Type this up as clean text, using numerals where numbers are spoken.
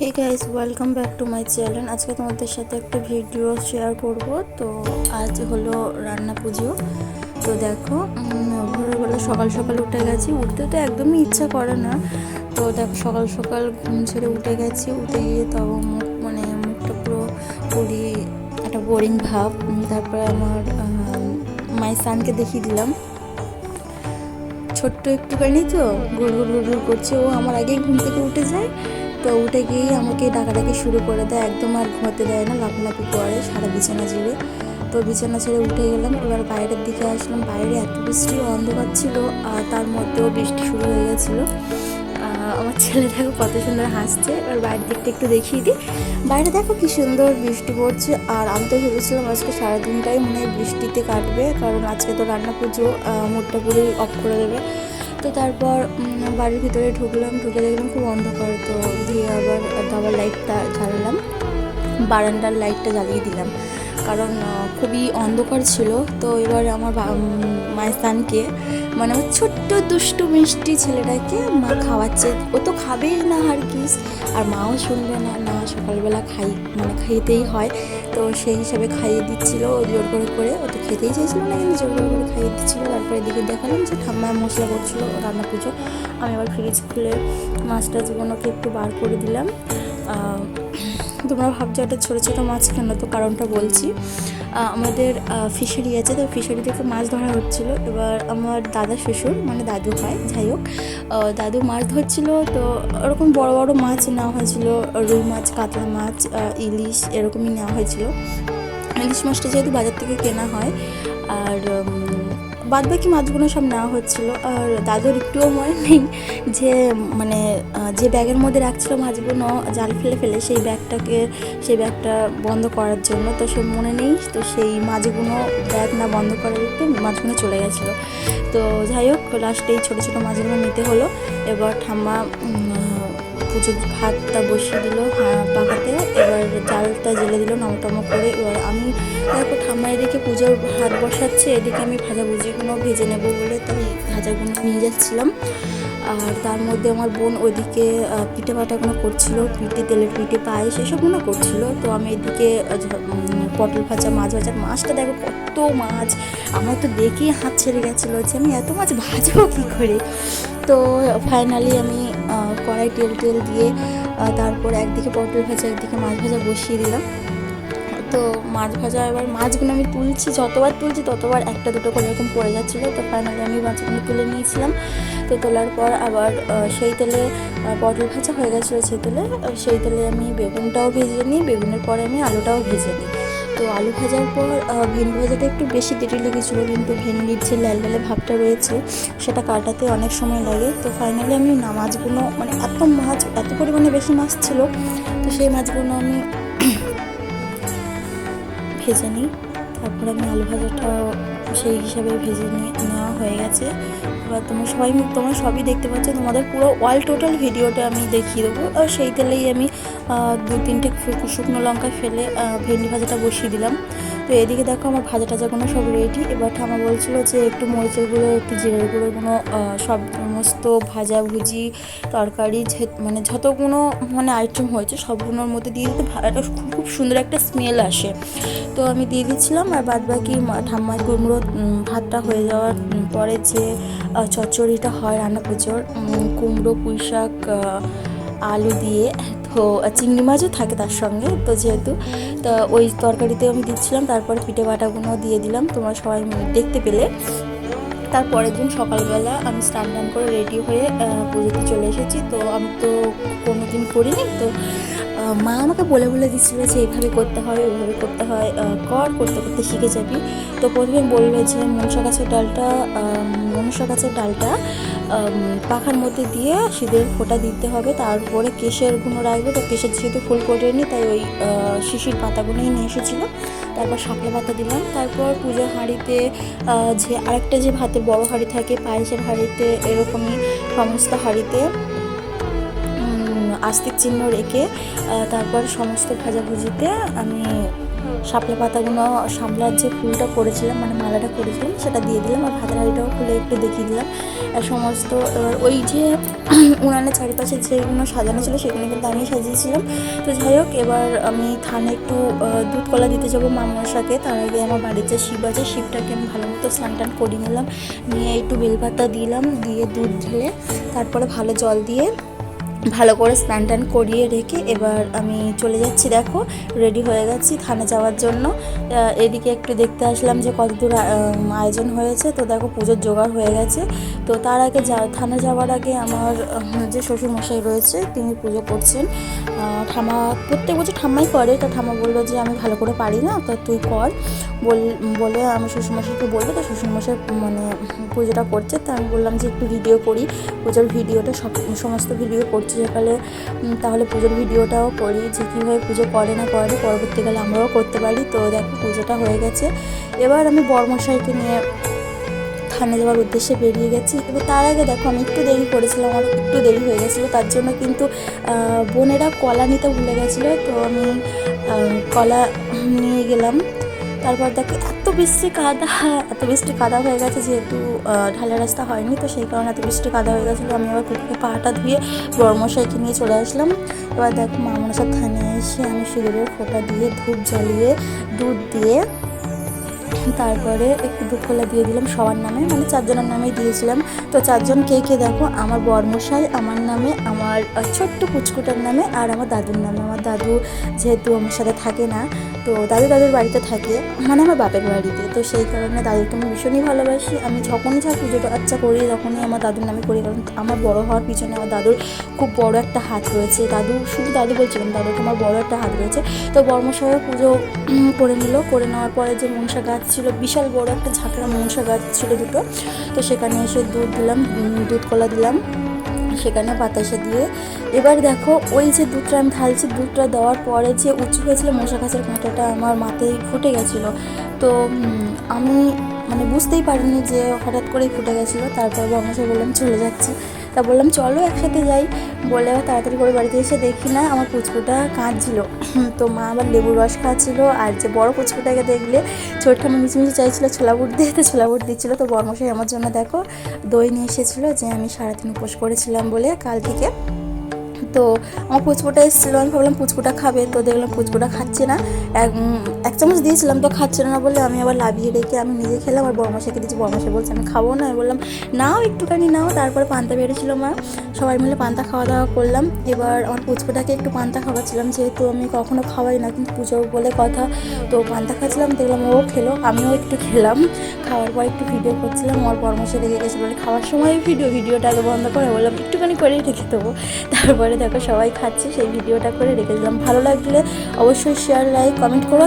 Hey guys, welcome back to my channel. আজকে তোমাদের সাথে একটা ভিডিও শেয়ার করব। তো আজ হলো রান্না পুজো। তো দেখো, ভোরবেলা সকাল সকাল উঠে গেছি। উঠতে তো একদমই ইচ্ছা করে না। তো দেখো, সকাল সকাল ঘুম ছেড়ে উঠে গেছি। উঠে গিয়ে তাও মুখটা পুরো পুরি একটা বোরিং ভাব। তারপরে আমার মাই সানকে দেখিয়ে দিলাম। ছোট্ট একটুখানি তো ঘুর ঘুর ঘুর ঘুর করছে। ও আমার আগেই ঘুম থেকে উঠে যায়। তো উঠে গিয়েই আমাকে ডাকাডাকি শুরু করে দেয়, একদম আর ঘুমাতে দেয় না, লাফালাফি করে সারা বিছানা ছেড়ে। তো বিছানা ছেড়ে উঠে গেলাম। এবার বাইরের দিকে আসলাম। বাইরে এত বৃষ্টি, অন্ধকার ছিল, আর তার মধ্যেও বৃষ্টি শুরু হয়ে গেছিলো। আমার ছেলে দেখো কত সুন্দর হাসছে। এবার বাইরের দিকটা একটু দেখিয়ে দিই। বাইরে দেখো কি সুন্দর বৃষ্টি পড়ছে। আর আমি তো ভেবেছিলাম আজকে সারাদিনটাই মনে হয় বৃষ্টিতে কাটবে, কারণ আজকে তো রান্না পুজো, মুডটা পুরোই অফ করে দেবে। তো তারপর বাড়ির ভিতরে ঢুকলাম। ঢুকে দেখলাম খুব অন্ধকার। তো দিয়ে আবার লাইটটা জ্বালালাম, বারান্দার লাইটটা জ্বালিয়ে দিলাম, কারণ খুবই অন্ধকার ছিল। তো এবার আমার মায়ের স্থানকে, মানে আমার ছোট্ট দুষ্টু মিষ্টি ছেলেটাকে মা খাওয়াচ্ছে। ও তো খাবেই না হারকিস, আর মাও শুনবে না, না সকালবেলা খাইতেই হয়। তো সেই হিসাবে খাইয়ে দিচ্ছিল ও জোর করে করে। ও তো খেতেই চাইছিল না, কিন্তু জোর করে করে খাইয়ে দিচ্ছিলো। তারপরে এদিকে দেখালাম যে ঠাম্মা মশলা করছিলো রান্না পুজো। আমি আবার ফ্রিজ খুলে মাছ টাছগুলোকে একটু বার করে দিলাম। তোমরা ভাবছো একটা ছোটো ছোটো মাছ কেন, তো কারণটা বলছি। আমাদের ফিশারি আছে, তো ফিশারি থেকে মাছ ধরা হচ্ছিলো। এবার আমার দাদা শ্বশুর, মানে দাদু হয়, যাই হোক, দাদু মাছ ধরছিলো। তো ওরকম বড় বড় মাছ নেওয়া হয়েছিল, রুই মাছ, কাতলা মাছ, ইলিশ এরকমই নেওয়া হয়েছিল। ইলিশ মাছটা যেহেতু বাজার থেকে কেনা হয়, আর বাদবাকি মাছগুলো সব নেওয়া হচ্ছিলো। আর দাদুর একটুও মনে নেই যে যে ব্যাগের মধ্যে রাখছিল মাছগুলো জাল ফেলে ফেলে সেই ব্যাগটা বন্ধ করার জন্য। তো সে মনে নেই। তো সেই মাছগুলো ব্যাগ না বন্ধ করার একটু মাছগুলো চলে গেছিলো। তো যাই হোক, লাস্টে এই ছোটো ছোটো মাছগুলো নিতে হলো। এবার ঠাম্মা পুজোর ভাতটা বসিয়ে দিল পাকাতে। এবার জালটা জ্বেলে দিল নমটমো করে। এবার আমি দেখো, ঠাম্মা এদিকে পুজোর ভাত বসাচ্ছে, এদিকে আমি ভাজাভুজিগুলো ভেজে নেব বলে তাই ভাজাগুলো নিয়ে যাচ্ছিলাম। আর তার মধ্যে আমার বোন ওইদিকে পিঠে পাটাগুলো করছিলো, তেলের পিঠে, পায়েস এসবগুলো করছিলো। তো আমি এদিকে পটল ভাজা, মাছ ভাজা। মাছটা দেখো কত মাছ, আমার তো দেখেই হাত ছেড়ে গেছিলো যে আমি এত মাছ ভাজবো কী করে। তো ফাইনালি আমি কড়াই তেল দিয়ে তারপর একদিকে পটল ভাজা, একদিকে মাছ ভাজা বসিয়ে দিলাম। তো মাছ ভাজা, এবার মাছগুলো আমি তুলছি, যতবার তুলছি ততবার একটা দুটো করে এরকম পড়ে যাচ্ছিলো। তো ফাইনালি আমি মাছগুলো তুলে নিয়েছিলাম। তো তোলার পর আবার সেই তেলে পটল ভাজা হয়ে গেছিলো। সেই তেলে আমি বেগুনটাও ভেজে নিই, বেগুনের পরে আমি আলুটাও ভেজে নিই। তো আলু ভাজার পর ভেন্ডি ভাজাটা একটু বেশি দেরি লেগেছিলো, কিন্তু ভেন্ডির যে লাল লাল ভাবটা রয়েছে সেটা কাটাতে অনেক সময় লাগে। তো ফাইনালি আমি মাছগুলো, এত পরিমাণে বেশি মাছ ছিল, তো সেই মাছগুলো আমি ভেজে নিই। তারপরে আমি আলু ভাজাটা সেই হিসাবে ভেজে নেওয়া হয়ে গেছে। এবার তোমরা সবই দেখতে পাচ্ছ। তোমাদের পুরো টোটাল ভিডিওটা আমি দেখিয়ে দেবো। আর সেই তেলেই আমি 2-3টে শুকনো লঙ্কা ফেলে ভেন্ডি ভাজাটা বসিয়ে দিলাম। তো এদিকে দেখো আমার ভাজা টাজাগুলো সব রেডি। এবার ঠাম্মা বলছিল যে একটু মরিচের গুঁড়ো, একটু জিরের গুঁড়োগুলো সমস্ত ভাজাভুজি তরকারি যতগুলো আইটেম হয়েছে সবগুলোর মধ্যে দিয়ে দিতে একটা খুব সুন্দর একটা স্মেল আসে। তো আমি দিয়ে দিচ্ছিলাম। আর বাদবাকি ঠাম্মার কুমড়ো ভাতটা হয়ে যাওয়ার পরে যে চচ্চড়িটা হয় রান্না পুজোর, কুমড়ো, পুঁই শাক, আলু দিয়ে, তো চিংড়ি মাছও থাকে তার সঙ্গে। তো যেহেতু তো ওই তরকারিতে আমি দিচ্ছিলাম। তারপরে পিঠে বাটাগুলো দিয়ে দিলাম, তোমরা সবাই দেখতে পেলে। তারপরের দিন সকালবেলা আমি স্নান করে রেডি হয়ে পুজোতে চলে এসেছি। তো আমি তো কোনো দিন করিনি। তো মা আমাকে বলে দিচ্ছিলো যে এইভাবে করতে হয়, ওইভাবে করতে হয়, করতে করতে শিখে যাবি। তো প্রথমে বললো যে মনসা গাছের ডালটা পাখার মধ্যে দিয়ে সিঁদুরের ফোঁটা দিতে হবে। তারপরে কেশের গুঁড়ো রাখবে। তো কেশের যেহেতু ফুল ফোটেনি, তাই ওই শিশির পাতাগুলোই নিয়ে এসেছিলো। তারপর শাপলা পাতা দিলাম। তারপর পুজোর হাঁড়িতে যে আরেকটা যে ভাতের বড় হাঁড়ি থাকে, পায়েসের হাঁড়িতে, এরকমই সমস্ত হাঁড়িতে আস্তিক চিহ্ন রেখে তারপর সমস্ত ভাজাভুজিতে আমি শাপলা পাতাগুলো, শাপলার যে ফুলটা করেছিলাম মানে মালাটা করেছিলাম সেটা দিয়ে দিলাম, আর ভাতের হাঁড়িটাও খুলে একটু দেখিয়ে দিলাম সমস্ত। এবার ওই যে উনানের চারিপাশে যেগুলো সাজানো ছিল সেগুলো কিন্তু আমি সাজিয়েছিলাম। তো যাই হোক, এবার আমি থানে একটু দুধ কলা দিতে যাবো মা মনসাকে। তার আগে আমার বাড়িতে শিব আছে, শিবটাকে আমি ভালো মতো স্নান টান করিয়ে নিলাম, নিয়ে একটু বেলপাতা দিলাম, দিয়ে দুধ ঢেলে তারপরে ভালো জল দিয়ে ভালো করে স্নান টান করিয়ে রেখে এবার আমি চলে যাচ্ছি। দেখো রেডি হয়ে গেছি থানে যাওয়ার জন্য। এদিকে একটু দেখতে আসলাম যে কতদূর আয়োজন হয়েছে। তো দেখো পুজোর জোগাড় হয়ে গেছে। তো তার আগে থানে যাওয়ার আগে আমার যে শ্বশুরমশাই রয়েছে তিনি পুজো করছেন। ঠাম্মা প্রত্যেক বছর ঠাম্মাই করে, তো ঠাম্মা বললো যে আমি ভালো করে পারি না, তো তুই কর বলে আমি শ্বশুরমশাইকে বলবো। তো শ্বশুরমশাই মানে পুজোটা করছে, তো আমি বললাম যে একটু ভিডিও করি, পুজোর ভিডিওটা সমস্ত ভিডিও করছি যেকালে, তাহলে পুজোর ভিডিওটাও করি যে কীভাবে পুজো করে না করে পরবর্তীকালে আমরাও করতে পারি। তো দেখো পুজোটা হয়ে গেছে। এবার আমি বরমশাইকে নিয়ে থানে যাওয়ার উদ্দেশ্যে বেরিয়ে গেছি। এবার তার আগে দেখো আমি একটু দেরি করেছিলাম, আমার একটু দেরি হয়ে গেছিলো, তার জন্য কিন্তু বোনেরা কলা নিতে ভুলে গেছিলো। তো আমি কলা নিয়ে গেলাম। তারপর দেখো এত বৃষ্টি কাদা হয়ে গেছে, যেহেতু ঢালা রাস্তা হয়নি, তো সেই কারণে এত বৃষ্টি কাদা হয়ে গেছিলো। আমি আবার পুকুরে পাটা ধুয়ে বরমশাইকে নিয়ে চলে আসলাম। এবার দেখো মা মনসার থানে এসে আমি সিঁদুরের ফোঁটা দিয়ে ধূপ জ্বালিয়ে দুধ দিয়ে তারপরে একটু দুধ কলা দিয়ে দিলাম সবার নামে, মানে 4 জনের নামেই দিয়েছিলাম। তো 4 জন কে কে দেখো, আমার বরমশাই, আমার নামে, আমার ছোট্ট পুচকুটার নামে, আর আমার দাদুর নামে। আমার দাদু যেহেতু আমার সাথে থাকে না, তো দাদুর বাড়িতে থাকে, মানে আমার বাপের বাড়িতে, তো সেই কারণে দাদুকে আমি ভীষণই ভালোবাসি। আমি যখনই যা পুজোটা করি তখনই আমার দাদুর নামে করি, কারণ আমার বড় হওয়ার পিছনে আমার দাদুর খুব বড় একটা হাত রয়েছে। শুধু দাদু বলছিলাম, দাদুকে আমার বড় একটা হাত রয়েছে। তো বরমশাইও পুজো করে নেওয়ার পরে যে মনসা গাছ ছিল, বিশাল বড় একটা ঝাঁকড়া মনসা গাছ ছিল দুটো, তো সেখানে এসে দুধ কলা দিলাম সেখানে বাতাসা দিয়ে। এবার দেখো ওই যে দুধটা আমি ঢালছি, দুধটা দেওয়ার পরে যে উঁচু হয়েছিল মশা গাছের কাঁটাটা আমার মাথায় ফুটে গেছিলো। তো আমি মানে বুঝতেই পারিনি যে হঠাৎ করেই ফুটে গেছিলো। তারপর বরমশাই বললাম চলে যাচ্ছি, তা বললাম চলো একসাথে যাই বলে আবার তাড়াতাড়ি করে বাড়িতে এসে দেখি না আমার পুচকুটা কাঁদছিল। তো মা আবার লেবুর রস খাচ্ছিলো, আর যে বড় পুচকুটাকে দেখলে ছোটখানে মিছিমিছি চাইছিলো ছোলা বুট দিয়ে, তো ছোলা বুট দিচ্ছিলো। তো বরমশাই আমার জন্য দেখো দই নিয়ে এসেছিলো, যে আমি সারাদিন উপোস করেছিলাম বলে কাল থেকে। তো আমার পুচকুটা এসেছিলো, আমি ভাবলাম পুচকুটা খাবে, তো দেখলাম পুচকুটা খাচ্ছে না। এক চামচ দিয়েছিলাম তো খাচ্ছিল না বলে আমি আবার লাভিয়ে রেখে আমি নিজে খেলাম, আর বরমশাইকে দিয়েছি। বরমশাই বলছে আমি খাবো না, আমি বললাম নাও একটুখানি নাও। তারপরে পান্তা বেড়েছিলো মা, সবাই মিলে পান্তা খাওয়া দাওয়া করলাম। এবার আমার পুচকুটাকে একটু পান্তা খাওয়াচ্ছিলাম, যেহেতু আমি কখনো খাওয়াই না, কিন্তু পুজো বলে কথা, তো পান্তা খাচ্ছিলাম। দেখলাম ও খেলো, আমিও একটু খেলাম। খাওয়ার পর একটু ভিডিও করছিলাম, আমার বরমশাই রেখে গেছে বলে খাওয়ার সময় ভিডিওটা আগে বন্ধ করে বললাম একটুখানি করেই রেখে দেবো। তারপরে দেখো সবাই খাচ্ছে, সেই ভিডিওটা করে রেখে দিলাম। ভালো লাগলে অবশ্যই শেয়ার, লাইক, কমেন্ট করো।